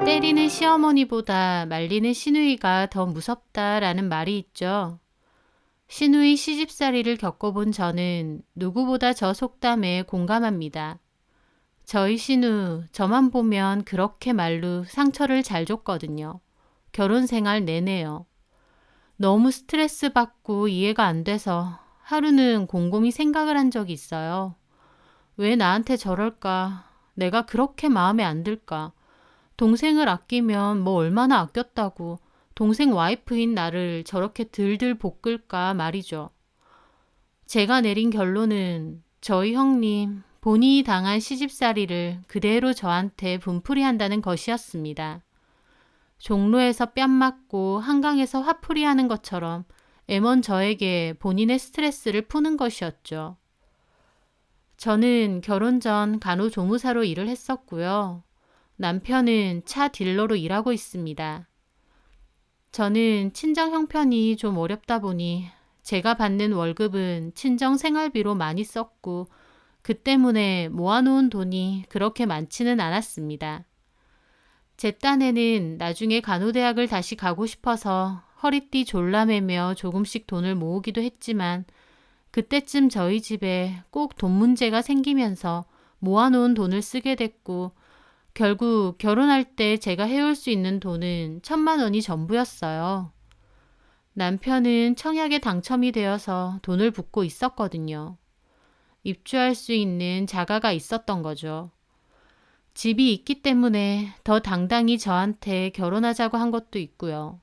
때리는 시어머니보다 말리는 시누이가 더 무섭다라는 말이 있죠. 시누이 시집살이를 겪어본 저는 누구보다 저 속담에 공감합니다. 저희 시누 저만 보면 그렇게 말로 상처를 잘 줬거든요. 결혼 생활 내내요. 너무 스트레스 받고 이해가 안 돼서 하루는 곰곰이 생각을 한 적이 있어요. 왜 나한테 저럴까? 내가 그렇게 마음에 안 들까? 동생을 아끼면 뭐 얼마나 아꼈다고 동생 와이프인 나를 저렇게 들들 볶을까 말이죠. 제가 내린 결론은 저희 형님 본인이 당한 시집살이를 그대로 저한테 분풀이한다는 것이었습니다. 종로에서 뺨 맞고 한강에서 화풀이하는 것처럼 애먼 저에게 본인의 스트레스를 푸는 것이었죠. 저는 결혼 전 간호조무사로 일을 했었고요. 남편은 차 딜러로 일하고 있습니다. 저는 친정 형편이 좀 어렵다 보니 제가 받는 월급은 친정 생활비로 많이 썼고 그 때문에 모아놓은 돈이 그렇게 많지는 않았습니다. 제 딴에는 나중에 간호대학을 다시 가고 싶어서 허리띠 졸라매며 조금씩 돈을 모으기도 했지만 그때쯤 저희 집에 꼭 돈 문제가 생기면서 모아놓은 돈을 쓰게 됐고 결국 결혼할 때 제가 해올 수 있는 돈은 1,000만 원이 전부였어요. 남편은 청약에 당첨이 되어서 돈을 붓고 있었거든요. 입주할 수 있는 자가가 있었던 거죠. 집이 있기 때문에 더 당당히 저한테 결혼하자고 한 것도 있고요.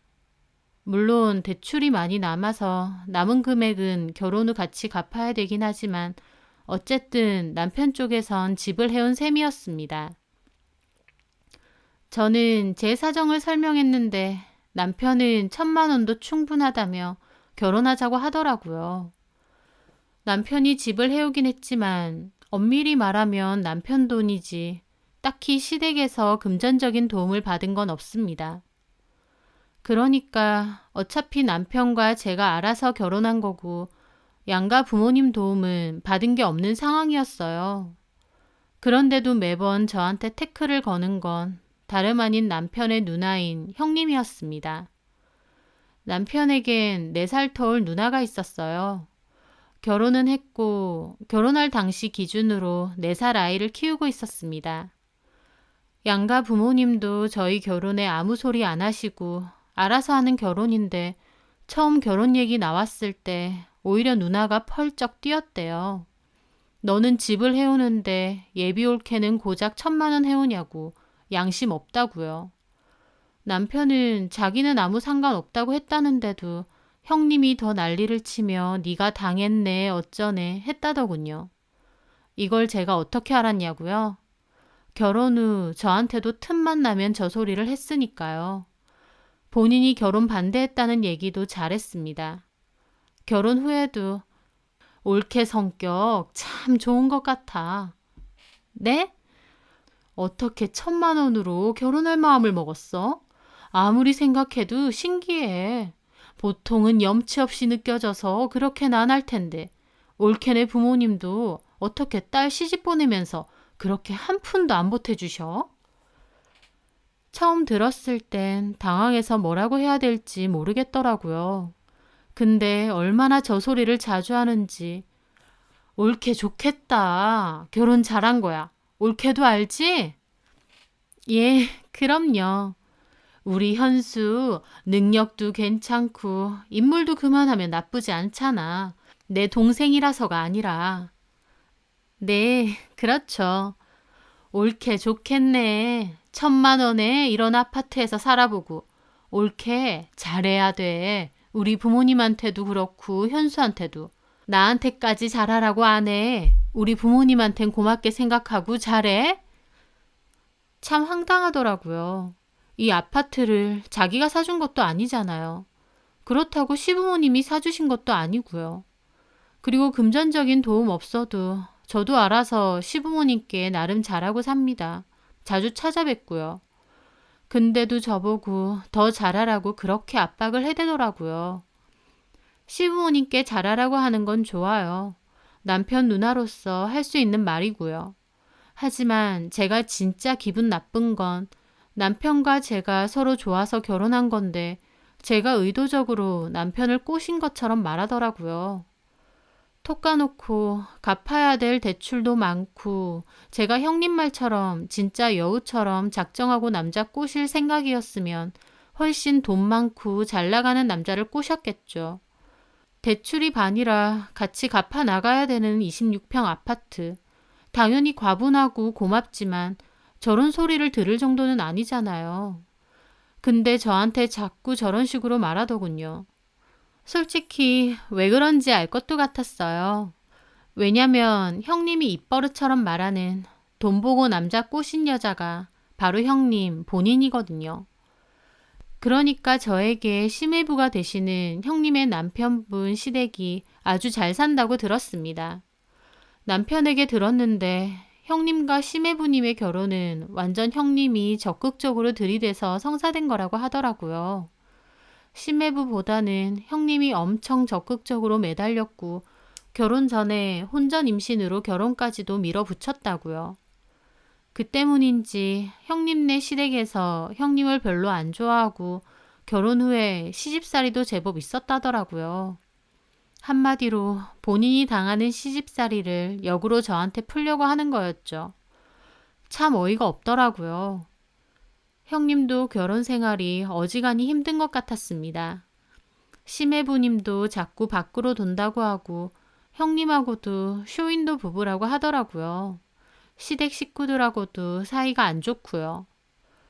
물론 대출이 많이 남아서 남은 금액은 결혼 후 같이 갚아야 되긴 하지만 어쨌든 남편 쪽에선 집을 해온 셈이었습니다. 저는 제 사정을 설명했는데 남편은 1,000만 원도 충분하다며 결혼하자고 하더라고요. 남편이 집을 해오긴 했지만 엄밀히 말하면 남편 돈이지 딱히 시댁에서 금전적인 도움을 받은 건 없습니다. 그러니까 어차피 남편과 제가 알아서 결혼한 거고 양가 부모님 도움은 받은 게 없는 상황이었어요. 그런데도 매번 저한테 태클을 거는 건 다름 아닌 남편의 누나인 형님이었습니다. 남편에겐 4살 터울 누나가 있었어요. 결혼은 했고 결혼할 당시 기준으로 4살 아이를 키우고 있었습니다. 양가 부모님도 저희 결혼에 아무 소리 안 하시고 알아서 하는 결혼인데 처음 결혼 얘기 나왔을 때 오히려 누나가 펄쩍 뛰었대요. 너는 집을 해오는데 예비 올케는 고작 1,000만 원 해오냐고 양심 없다고요. 남편은 자기는 아무 상관없다고 했다는데도 형님이 더 난리를 치며 네가 당했네 어쩌네 했다더군요. 이걸 제가 어떻게 알았냐고요? 결혼 후 저한테도 틈만 나면 저 소리를 했으니까요. 본인이 결혼 반대했다는 얘기도 잘했습니다. 결혼 후에도 올케 성격 참 좋은 것 같아. 네? 어떻게 1,000만 원으로 결혼할 마음을 먹었어? 아무리 생각해도 신기해. 보통은 염치 없이 느껴져서 그렇게는 안 할 텐데 올케네 부모님도 어떻게 딸 시집 보내면서 그렇게 한 푼도 안 보태주셔? 처음 들었을 땐 당황해서 뭐라고 해야 될지 모르겠더라고요. 근데 얼마나 저 소리를 자주 하는지 올케 좋겠다. 결혼 잘한 거야. 올케도 알지? 예, 그럼요. 우리 현수 능력도 괜찮고 인물도 그만하면 나쁘지 않잖아. 내 동생이라서가 아니라. 네, 그렇죠. 올케 좋겠네. 1,000만 원에 이런 아파트에서 살아보고. 올케 잘해야 돼. 우리 부모님한테도 그렇고 현수한테도. 나한테까지 잘하라고 안 해. 우리 부모님한텐 고맙게 생각하고 잘해. 참 황당하더라고요. 이 아파트를 자기가 사준 것도 아니잖아요. 그렇다고 시부모님이 사주신 것도 아니고요. 그리고 금전적인 도움 없어도 저도 알아서 시부모님께 나름 잘하고 삽니다. 자주 찾아뵙고요. 근데도 저보고 더 잘하라고 그렇게 압박을 해대더라고요. 시부모님께 잘하라고 하는 건 좋아요. 남편 누나로서 할 수 있는 말이고요. 하지만 제가 진짜 기분 나쁜 건 남편과 제가 서로 좋아서 결혼한 건데 제가 의도적으로 남편을 꼬신 것처럼 말하더라고요. 톡 까놓고 갚아야 될 대출도 많고 제가 형님 말처럼 진짜 여우처럼 작정하고 남자 꼬실 생각이었으면 훨씬 돈 많고 잘 나가는 남자를 꼬셨겠죠. 대출이 반이라 같이 갚아 나가야 되는 26평 아파트. 당연히 과분하고 고맙지만 저런 소리를 들을 정도는 아니잖아요. 근데 저한테 자꾸 저런 식으로 말하더군요. 솔직히 왜 그런지 알 것도 같았어요. 왜냐면 형님이 입버릇처럼 말하는 돈 보고 남자 꼬신 여자가 바로 형님 본인이거든요. 그러니까 저에게 심해부가 되시는 형님의 남편분 시댁이 아주 잘 산다고 들었습니다. 남편에게 들었는데 형님과 심해부님의 결혼은 완전 형님이 적극적으로 들이대서 성사된 거라고 하더라고요. 심해부보다는 형님이 엄청 적극적으로 매달렸고 결혼 전에 혼전 임신으로 결혼까지도 밀어붙였다고요. 그 때문인지 형님네 시댁에서 형님을 별로 안 좋아하고 결혼 후에 시집살이도 제법 있었다더라고요. 한마디로 본인이 당하는 시집살이를 역으로 저한테 풀려고 하는 거였죠. 참 어이가 없더라고요. 형님도 결혼 생활이 어지간히 힘든 것 같았습니다. 심해부님도 자꾸 밖으로 돈다고 하고 형님하고도 쇼윈도 부부라고 하더라고요. 시댁 식구들하고도 사이가 안 좋고요.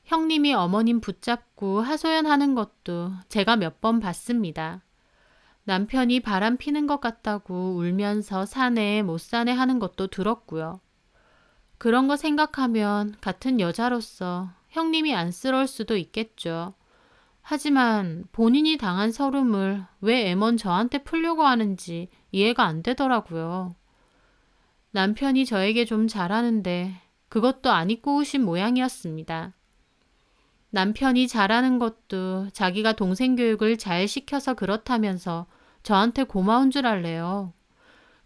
형님이 어머님 붙잡고 하소연하는 것도 제가 몇 번 봤습니다. 남편이 바람 피는 것 같다고 울면서 사내 못 사내 하는 것도 들었고요. 그런 거 생각하면 같은 여자로서 형님이 안쓰러울 수도 있겠죠. 하지만 본인이 당한 서름을 왜 애먼 저한테 풀려고 하는지 이해가 안 되더라고요. 남편이 저에게 좀 잘하는데 그것도 안 입고 오신 모양이었습니다. 남편이 잘하는 것도 자기가 동생 교육을 잘 시켜서 그렇다면서 저한테 고마운 줄 알래요.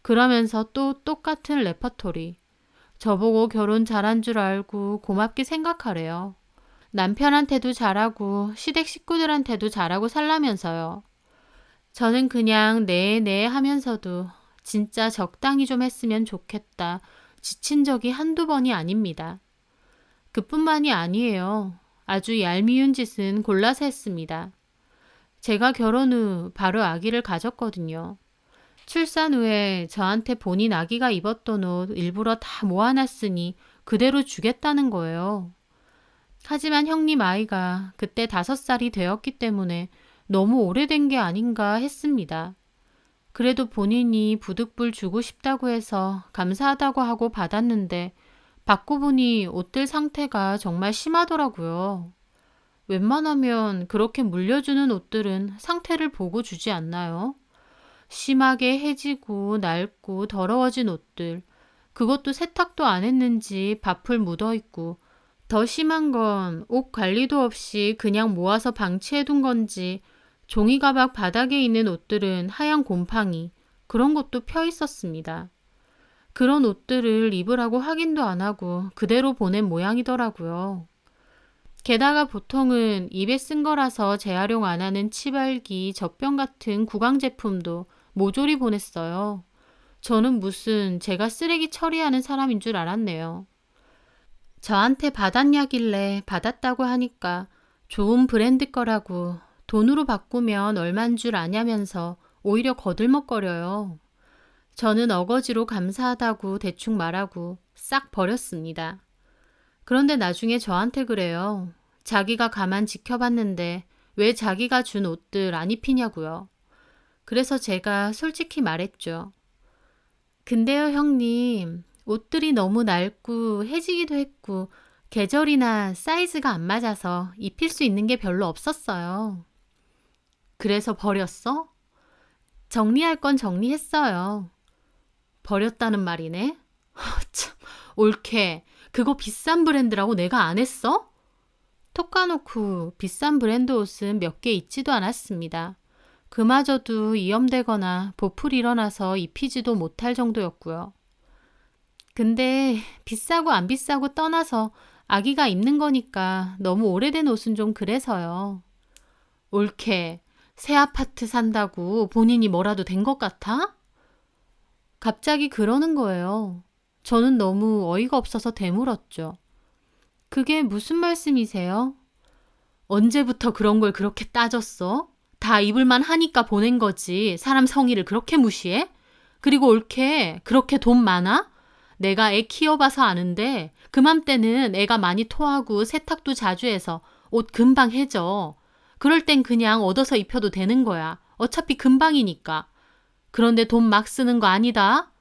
그러면서 또 똑같은 레퍼토리. 저보고 결혼 잘한 줄 알고 고맙게 생각하래요. 남편한테도 잘하고 시댁 식구들한테도 잘하고 살라면서요. 저는 그냥 네 하면서도 진짜 적당히 좀 했으면 좋겠다. 지친 적이 한두 번이 아닙니다. 그뿐만이 아니에요. 아주 얄미운 짓은 골라서 했습니다. 제가 결혼 후 바로 아기를 가졌거든요. 출산 후에 저한테 본인 아기가 입었던 옷 일부러 다 모아놨으니 그대로 주겠다는 거예요. 하지만 형님 아이가 그때 5살이 되었기 때문에 너무 오래된 게 아닌가 했습니다. 그래도 본인이 부득불 주고 싶다고 해서 감사하다고 하고 받았는데 받고 보니 옷들 상태가 정말 심하더라고요. 웬만하면 그렇게 물려주는 옷들은 상태를 보고 주지 않나요? 심하게 해지고 낡고 더러워진 옷들, 그것도 세탁도 안 했는지 밥풀 묻어있고 더 심한 건 옷 관리도 없이 그냥 모아서 방치해둔 건지 종이가박 바닥에 있는 옷들은 하얀 곰팡이, 그런 것도 펴 있었습니다. 그런 옷들을 입으라고 확인도 안 하고 그대로 보낸 모양이더라고요. 게다가 보통은 입에 쓴 거라서 재활용 안 하는 치발기, 젖병 같은 구강 제품도 모조리 보냈어요. 저는 무슨 제가 쓰레기 처리하는 사람인 줄 알았네요. 저한테 받았냐길래 받았다고 하니까 좋은 브랜드 거라고 돈으로 바꾸면 얼만 줄 아냐면서 오히려 거들먹거려요. 저는 어거지로 감사하다고 대충 말하고 싹 버렸습니다. 그런데 나중에 저한테 그래요. 자기가 가만 지켜봤는데 왜 자기가 준 옷들 안 입히냐고요. 그래서 제가 솔직히 말했죠. 근데요 형님, 옷들이 너무 낡고 해지기도 했고 계절이나 사이즈가 안 맞아서 입힐 수 있는 게 별로 없었어요. 그래서 버렸어? 정리할 건 정리했어요. 버렸다는 말이네? 참, 옳게. 그거 비싼 브랜드라고 내가 안 했어? 톡 까놓고 비싼 브랜드 옷은 몇 개 있지도 않았습니다. 그마저도 이염되거나 보풀 일어나서 입히지도 못할 정도였고요. 근데 비싸고 안 비싸고 떠나서 아기가 입는 거니까 너무 오래된 옷은 좀 그래서요. 옳게 새 아파트 산다고 본인이 뭐라도 된 것 같아? 갑자기 그러는 거예요. 저는 너무 어이가 없어서 되물었죠. 그게 무슨 말씀이세요? 언제부터 그런 걸 그렇게 따졌어? 다 입을만 하니까 보낸 거지. 사람 성의를 그렇게 무시해? 그리고 옳게 그렇게 돈 많아? 내가 애 키워봐서 아는데 그맘때는 애가 많이 토하고 세탁도 자주 해서 옷 금방 해져. 그럴 땐 그냥 얻어서 입혀도 되는 거야. 어차피 금방이니까. 그런데 돈 막 쓰는 거 아니다?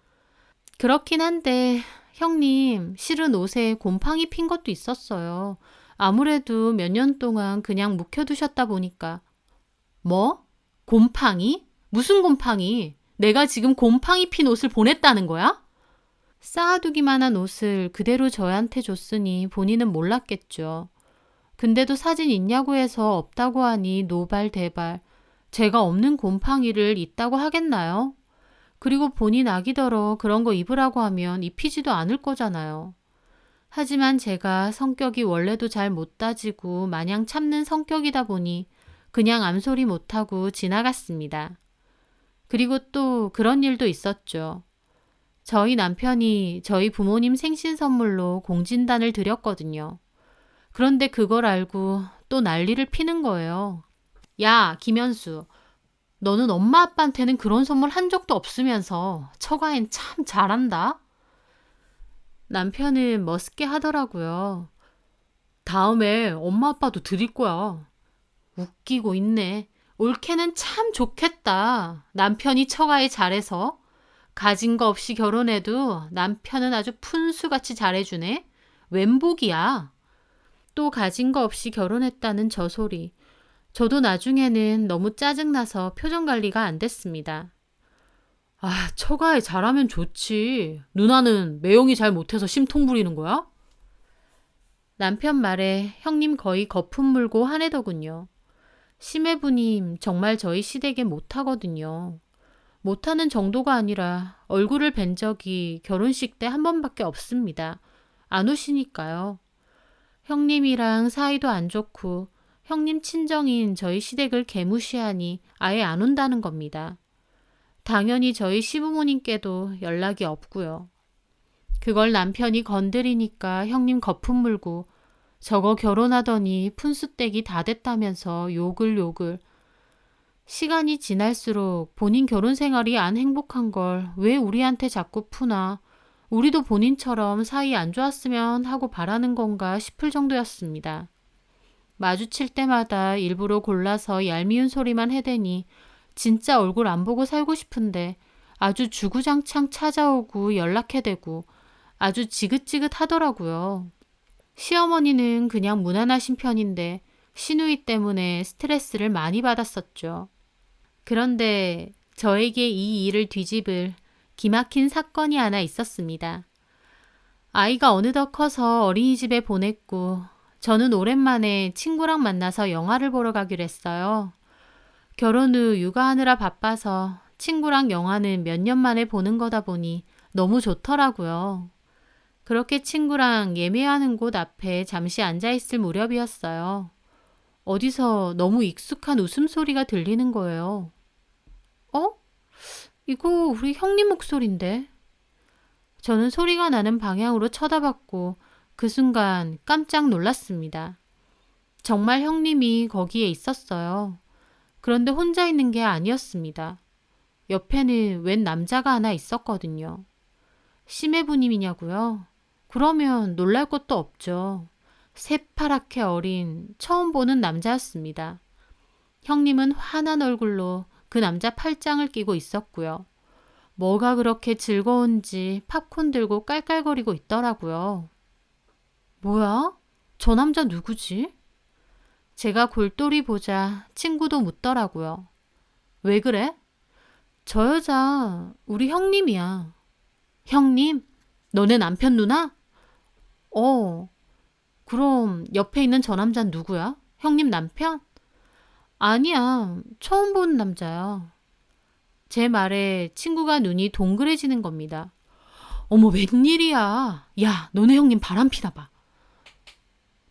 그렇긴 한데 형님 실은 옷에 곰팡이 핀 것도 있었어요. 아무래도 몇 년 동안 그냥 묵혀두셨다 보니까. 뭐? 곰팡이? 무슨 곰팡이? 내가 지금 곰팡이 핀 옷을 보냈다는 거야? 쌓아두기만 한 옷을 그대로 저한테 줬으니 본인은 몰랐겠죠. 근데도 사진 있냐고 해서 없다고 하니 노발대발. 제가 없는 곰팡이를 있다고 하겠나요? 그리고 본인 아기더러 그런 거 입으라고 하면 입히지도 않을 거잖아요. 하지만 제가 성격이 원래도 잘 못 따지고 마냥 참는 성격이다 보니 그냥 암소리 못하고 지나갔습니다. 그리고 또 그런 일도 있었죠. 저희 남편이 저희 부모님 생신 선물로 공진단을 드렸거든요. 그런데 그걸 알고 또 난리를 피는 거예요. 야, 김현수, 너는 엄마 아빠한테는 그런 선물 한 적도 없으면서 처가엔 참 잘한다. 남편은 머쓱게 하더라고요. 다음에 엄마 아빠도 드릴 거야. 웃기고 있네. 올케는 참 좋겠다. 남편이 처가에 잘해서. 가진 거 없이 결혼해도 남편은 아주 푼수같이 잘해주네. 웬 복이야. 또 가진 거 없이 결혼했다는 저 소리. 저도 나중에는 너무 짜증나서 표정 관리가 안 됐습니다. 아, 처가에 잘하면 좋지. 누나는 매형이 잘 못해서 심통 부리는 거야? 남편 말에 형님 거의 거품 물고 화내더군요. 심해부님 정말 저희 시댁에 못하거든요. 못하는 정도가 아니라 얼굴을 뵌 적이 결혼식 때 한 번밖에 없습니다. 안 오시니까요. 형님이랑 사이도 안 좋고 형님 친정인 저희 시댁을 개무시하니 아예 안 온다는 겁니다. 당연히 저희 시부모님께도 연락이 없고요. 그걸 남편이 건드리니까 형님 거품 물고 저거 결혼하더니 푼수댁이 다 됐다면서 욕을. 시간이 지날수록 본인 결혼 생활이 안 행복한 걸 왜 우리한테 자꾸 푸나. 우리도 본인처럼 사이 안 좋았으면 하고 바라는 건가 싶을 정도였습니다. 마주칠 때마다 일부러 골라서 얄미운 소리만 해대니 진짜 얼굴 안 보고 살고 싶은데 아주 주구장창 찾아오고 연락해대고 아주 지긋지긋 하더라고요. 시어머니는 그냥 무난하신 편인데 시누이 때문에 스트레스를 많이 받았었죠. 그런데 저에게 이 일을 뒤집을 기막힌 사건이 하나 있었습니다. 아이가 어느덧 커서 어린이집에 보냈고 저는 오랜만에 친구랑 만나서 영화를 보러 가기로 했어요. 결혼 후 육아하느라 바빠서 친구랑 영화는 몇 년 만에 보는 거다 보니 너무 좋더라고요. 그렇게 친구랑 예매하는 곳 앞에 잠시 앉아있을 무렵이었어요. 어디서 너무 익숙한 웃음소리가 들리는 거예요. 어? 이거 우리 형님 목소리인데? 저는 소리가 나는 방향으로 쳐다봤고 그 순간 깜짝 놀랐습니다. 정말 형님이 거기에 있었어요. 그런데 혼자 있는 게 아니었습니다. 옆에는 웬 남자가 하나 있었거든요. 심해부님이냐고요? 그러면 놀랄 것도 없죠. 새파랗게 어린 처음 보는 남자였습니다. 형님은 환한 얼굴로 그 남자 팔짱을 끼고 있었고요. 뭐가 그렇게 즐거운지 팝콘 들고 깔깔거리고 있더라고요. 뭐야? 저 남자 누구지? 제가 골똘히 보자 친구도 묻더라고요. 왜 그래? 저 여자 우리 형님이야. 형님? 너네 남편 누나? 어. 그럼 옆에 있는 저 남자는 누구야? 형님 남편? 아니야. 처음 보는 남자야. 제 말에 친구가 눈이 동그래지는 겁니다. 어머 웬일이야. 야 너네 형님 바람피나 봐.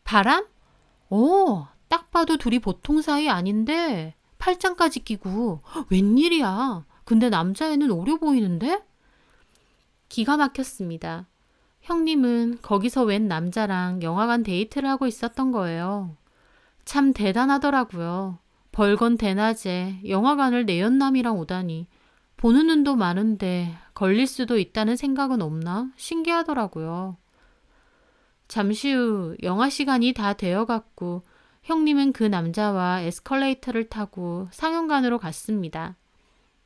바람? 딱 봐도 둘이 보통 사이 아닌데 팔짱까지 끼고 웬일이야. 근데 남자애는 어려 보이는데? 기가 막혔습니다. 형님은 거기서 웬 남자랑 영화관 데이트를 하고 있었던 거예요. 참 대단하더라고요. 벌건 대낮에 영화관을 내연남이랑 오다니. 보는 눈도 많은데 걸릴 수도 있다는 생각은 없나? 신기하더라고요. 잠시 후 영화 시간이 다 되어갔고 형님은 그 남자와 에스컬레이터를 타고 상영관으로 갔습니다.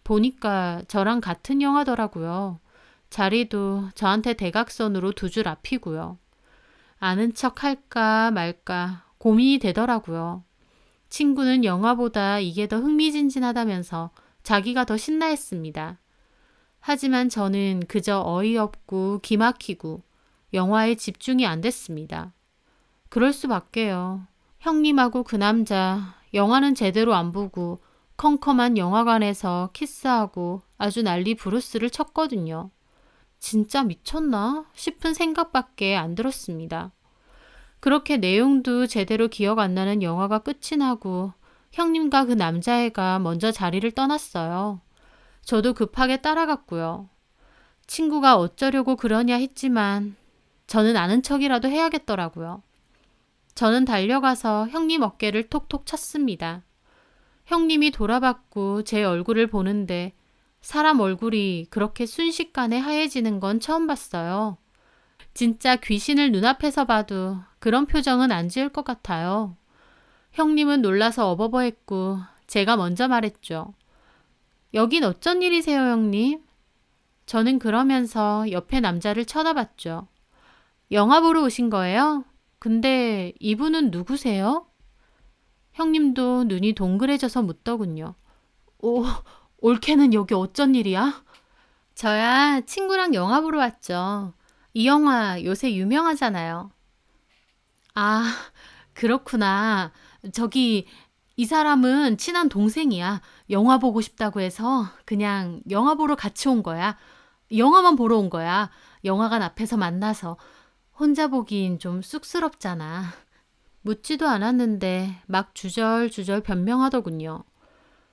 보니까 저랑 같은 영화더라고요. 자리도 저한테 대각선으로 두 줄 앞이고요. 아는 척 할까 말까 고민이 되더라고요. 친구는 영화보다 이게 더 흥미진진하다면서 자기가 더 신나했습니다. 하지만 저는 그저 어이없고 기막히고 영화에 집중이 안 됐습니다. 그럴 수밖에요. 형님하고 그 남자 영화는 제대로 안 보고 컴컴한 영화관에서 키스하고 아주 난리 부르스를 쳤거든요. 진짜 미쳤나 싶은 생각밖에 안 들었습니다. 그렇게 내용도 제대로 기억 안 나는 영화가 끝이 나고 형님과 그 남자애가 먼저 자리를 떠났어요. 저도 급하게 따라갔고요. 친구가 어쩌려고 그러냐 했지만 저는 아는 척이라도 해야겠더라고요. 저는 달려가서 형님 어깨를 톡톡 쳤습니다. 형님이 돌아봤고 제 얼굴을 보는데 사람 얼굴이 그렇게 순식간에 하얘지는 건 처음 봤어요. 진짜 귀신을 눈앞에서 봐도 그런 표정은 안 지을 것 같아요. 형님은 놀라서 어버버했고 제가 먼저 말했죠. 여긴 어쩐 일이세요, 형님? 저는 그러면서 옆에 남자를 쳐다봤죠. 영화 보러 오신 거예요? 근데 이분은 누구세요? 형님도 눈이 동그래져서 묻더군요. 올케는 여기 어쩐 일이야? 저야 친구랑 영화 보러 왔죠. 이 영화 요새 유명하잖아요. 아, 그렇구나. 저기, 이 사람은 친한 동생이야. 영화 보고 싶다고 해서 그냥 영화 보러 같이 온 거야. 영화만 보러 온 거야. 영화관 앞에서 만나서. 혼자 보긴 좀 쑥스럽잖아. 묻지도 않았는데 막 주절주절 변명하더군요.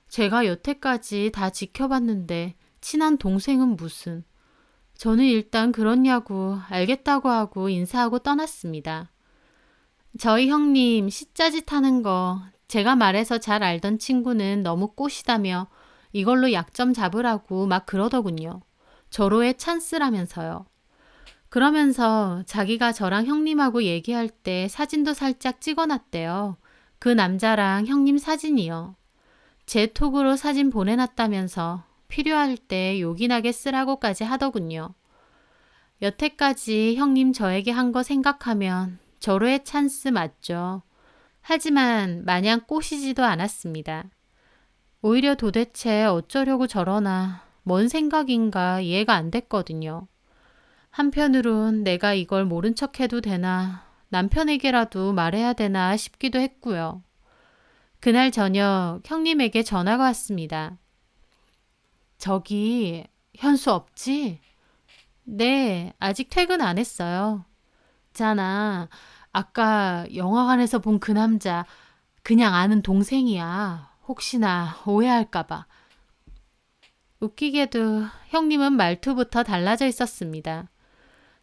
제가 여태까지 다 지켜봤는데 친한 동생은 무슨. 저는 일단 그렇냐고 알겠다고 하고 인사하고 떠났습니다. 저희 형님 시짜짓 하는 거 제가 말해서 잘 알던 친구는 너무 꼬시다며 이걸로 약점 잡으라고 막 그러더군요. 저로의 찬스라면서요. 그러면서 자기가 저랑 형님하고 얘기할 때 사진도 살짝 찍어놨대요. 그 남자랑 형님 사진이요. 제 톡으로 사진 보내놨다면서 필요할 때 요긴하게 쓰라고까지 하더군요. 여태까지 형님 저에게 한 거 생각하면 저로의 찬스 맞죠. 하지만 마냥 꼬시지도 않았습니다. 오히려 도대체 어쩌려고 저러나 뭔 생각인가 이해가 안 됐거든요. 한편으론 내가 이걸 모른 척 해도 되나 남편에게라도 말해야 되나 싶기도 했고요. 그날 저녁 형님에게 전화가 왔습니다. 저기 현수 없지? 네, 아직 퇴근 안 했어요. 있잖아. 아까 영화관에서 본 그 남자 그냥 아는 동생이야. 혹시나 오해할까봐. 웃기게도 형님은 말투부터 달라져 있었습니다.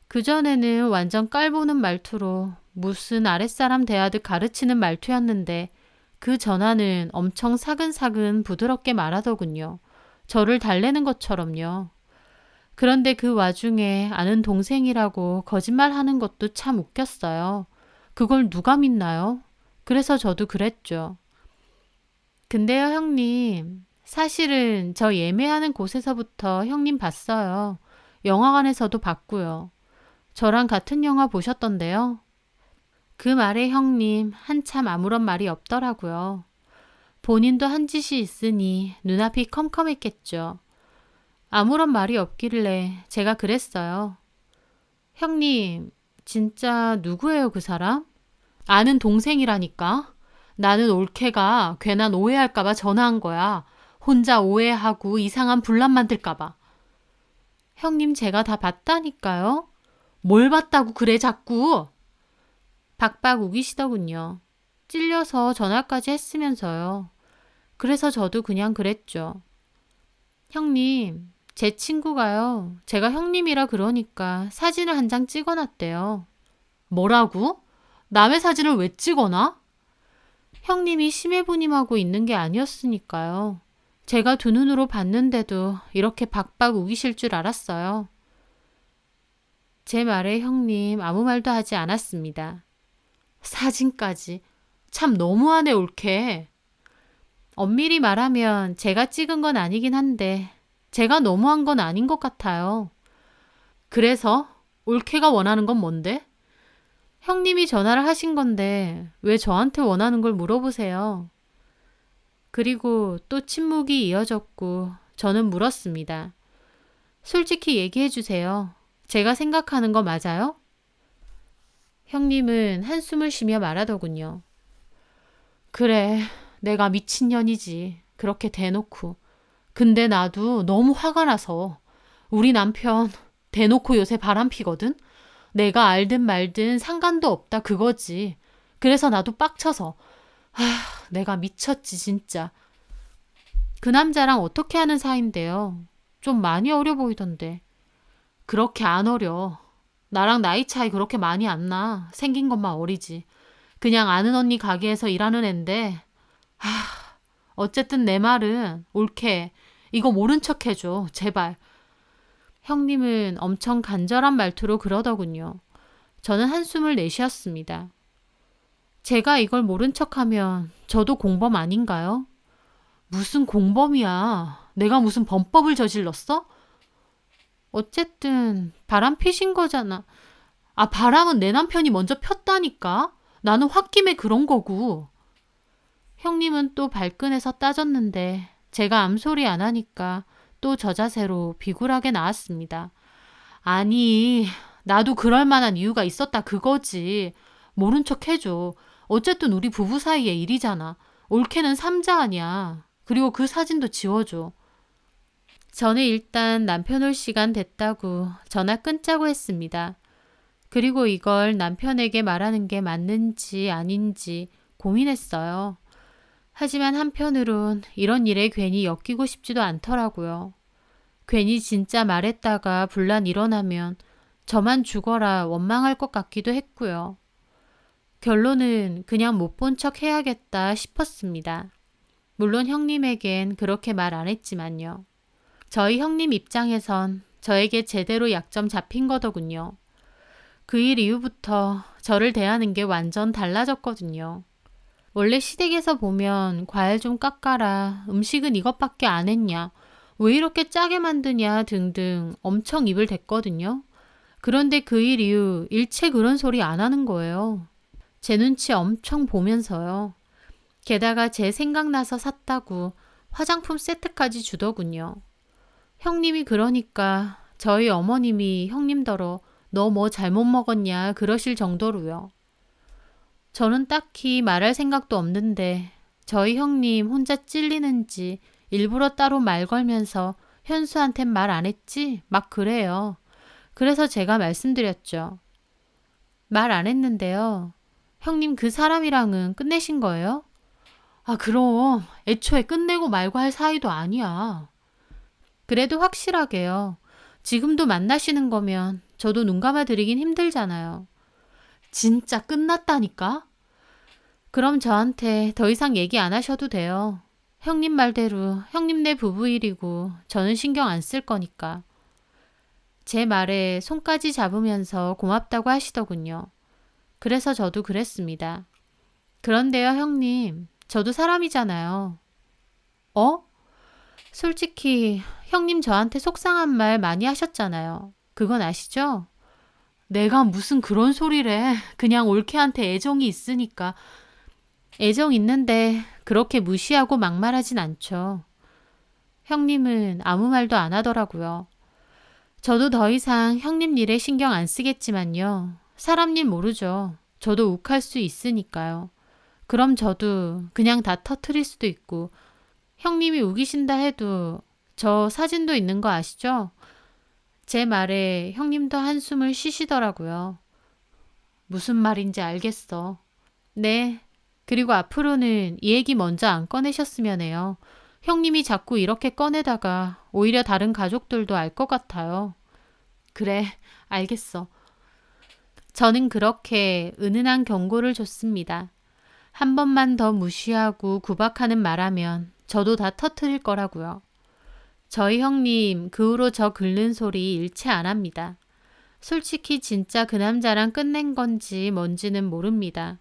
그전에는 완전 깔보는 말투로 무슨 아랫사람 대하듯 가르치는 말투였는데 그 전화는 엄청 사근사근 부드럽게 말하더군요. 저를 달래는 것처럼요. 그런데 그 와중에 아는 동생이라고 거짓말하는 것도 참 웃겼어요. 그걸 누가 믿나요? 그래서 저도 그랬죠. 근데요, 형님. 사실은 저 예매하는 곳에서부터 형님 봤어요. 영화관에서도 봤고요. 저랑 같은 영화 보셨던데요. 그 말에 형님 한참 아무런 말이 없더라고요. 본인도 한 짓이 있으니 눈앞이 컴컴했겠죠. 아무런 말이 없길래 제가 그랬어요. 형님, 진짜 누구예요, 그 사람? 아는 동생이라니까. 나는 올케가 괜한 오해할까봐 전화한 거야. 혼자 오해하고 이상한 분란 만들까봐. 형님, 제가 다 봤다니까요. 뭘 봤다고 그래, 자꾸. 박박 우기시더군요. 찔려서 전화까지 했으면서요. 그래서 저도 그냥 그랬죠. 형님, 제 친구가요. 제가 형님이라 그러니까 사진을 한 장 찍어놨대요. 뭐라고? 남의 사진을 왜 찍어놔? 형님이 심해부님하고 있는 게 아니었으니까요. 제가 두 눈으로 봤는데도 이렇게 박박 우기실 줄 알았어요. 제 말에 형님 아무 말도 하지 않았습니다. 사진까지. 참 너무하네 올케. 엄밀히 말하면 제가 찍은 건 아니긴 한데 제가 너무한 건 아닌 것 같아요. 그래서 올케가 원하는 건 뭔데? 형님이 전화를 하신 건데 왜 저한테 원하는 걸 물어보세요? 그리고 또 침묵이 이어졌고 저는 물었습니다. 솔직히 얘기해 주세요. 제가 생각하는 거 맞아요? 형님은 한숨을 쉬며 말하더군요. 그래, 내가 미친년이지. 그렇게 대놓고. 근데 나도 너무 화가 나서 우리 남편 대놓고 요새 바람피거든? 내가 알든 말든 상관도 없다 그거지. 그래서 나도 빡쳐서 내가 미쳤지 진짜. 그 남자랑 어떻게 하는 사이인데요? 좀 많이 어려 보이던데. 그렇게 안 어려. 나랑 나이 차이 그렇게 많이 안 나. 생긴 것만 어리지. 그냥 아는 언니 가게에서 일하는 앤데 어쨌든 내 말은 옳게 이거 모른 척 해줘. 제발. 형님은 엄청 간절한 말투로 그러더군요. 저는 한숨을 내쉬었습니다. 제가 이걸 모른 척하면 저도 공범 아닌가요? 무슨 공범이야. 내가 무슨 범법을 저질렀어? 어쨌든 바람 피신 거잖아. 바람은 내 남편이 먼저 폈다니까. 나는 홧김에 그런 거고. 형님은 또 발끈해서 따졌는데 제가 암소리 안 하니까 또 저 자세로 비굴하게 나왔습니다. 아니, 나도 그럴 만한 이유가 있었다 그거지. 모른 척 해줘. 어쨌든 우리 부부 사이의 일이잖아. 올케는 삼자 아니야. 그리고 그 사진도 지워줘. 저는 일단 남편 올 시간 됐다고 전화 끊자고 했습니다. 그리고 이걸 남편에게 말하는 게 맞는지 아닌지 고민했어요. 하지만 한편으론 이런 일에 괜히 엮이고 싶지도 않더라고요. 괜히 진짜 말했다가 분란 일어나면 저만 죽어라 원망할 것 같기도 했고요. 결론은 그냥 못 본 척 해야겠다 싶었습니다. 물론 형님에겐 그렇게 말 안 했지만요. 저희 형님 입장에선 저에게 제대로 약점 잡힌 거더군요. 그 일 이후부터 저를 대하는 게 완전 달라졌거든요. 원래 시댁에서 보면 과일 좀 깎아라, 음식은 이것밖에 안 했냐, 왜 이렇게 짜게 만드냐 등등 엄청 입을 댔거든요. 그런데 그 일 이후 일체 그런 소리 안 하는 거예요. 제 눈치 엄청 보면서요. 게다가 제 생각나서 샀다고 화장품 세트까지 주더군요. 형님이 그러니까 저희 어머님이 형님더러 너 뭐 잘못 먹었냐 그러실 정도로요. 저는 딱히 말할 생각도 없는데 저희 형님 혼자 찔리는지 일부러 따로 말 걸면서 현수한텐 말 안 했지? 막 그래요. 그래서 제가 말씀드렸죠. 말 안 했는데요. 형님 그 사람이랑은 끝내신 거예요? 그럼 애초에 끝내고 말고 할 사이도 아니야. 그래도 확실하게요. 지금도 만나시는 거면 저도 눈 감아드리긴 힘들잖아요. 진짜 끝났다니까? 그럼 저한테 더 이상 얘기 안 하셔도 돼요. 형님 말대로 형님네 부부 일이고 저는 신경 안 쓸 거니까. 제 말에 손까지 잡으면서 고맙다고 하시더군요. 그래서 저도 그랬습니다. 그런데요, 형님. 저도 사람이잖아요. 어? 솔직히 형님 저한테 속상한 말 많이 하셨잖아요. 그건 아시죠? 내가 무슨 그런 소리래. 그냥 올케한테 애정이 있으니까. 애정 있는데 그렇게 무시하고 막말하진 않죠. 형님은 아무 말도 안 하더라고요. 저도 더 이상 형님 일에 신경 안 쓰겠지만요. 사람 일 모르죠. 저도 욱할 수 있으니까요. 그럼 저도 그냥 다 터트릴 수도 있고 형님이 우기신다 해도 저 사진도 있는 거 아시죠? 제 말에 형님도 한숨을 쉬시더라고요. 무슨 말인지 알겠어. 네. 그리고 앞으로는 이 얘기 먼저 안 꺼내셨으면 해요. 형님이 자꾸 이렇게 꺼내다가 오히려 다른 가족들도 알 것 같아요. 그래, 알겠어. 저는 그렇게 은은한 경고를 줬습니다. 한 번만 더 무시하고 구박하는 말하면 저도 다 터트릴 거라고요. 저희 형님 그 후로 저 긁는 소리 일체 안 합니다. 솔직히 진짜 그 남자랑 끝낸 건지 뭔지는 모릅니다.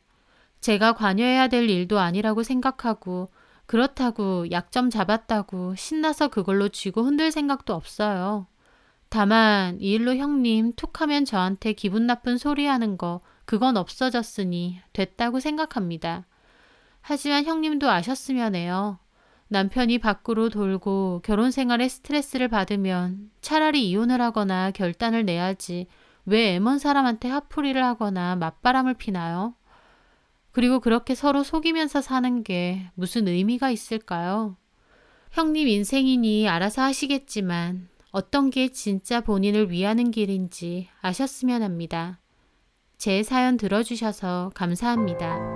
제가 관여해야 될 일도 아니라고 생각하고 그렇다고 약점 잡았다고 신나서 그걸로 쥐고 흔들 생각도 없어요. 다만 이 일로 형님 툭하면 저한테 기분 나쁜 소리 하는 거 그건 없어졌으니 됐다고 생각합니다. 하지만 형님도 아셨으면 해요. 남편이 밖으로 돌고 결혼 생활에 스트레스를 받으면 차라리 이혼을 하거나 결단을 내야지 왜 애먼 사람한테 화풀이를 하거나 맞바람을 피나요? 그리고 그렇게 서로 속이면서 사는 게 무슨 의미가 있을까요? 형님 인생이니 알아서 하시겠지만 어떤 게 진짜 본인을 위하는 길인지 아셨으면 합니다. 제 사연 들어주셔서 감사합니다.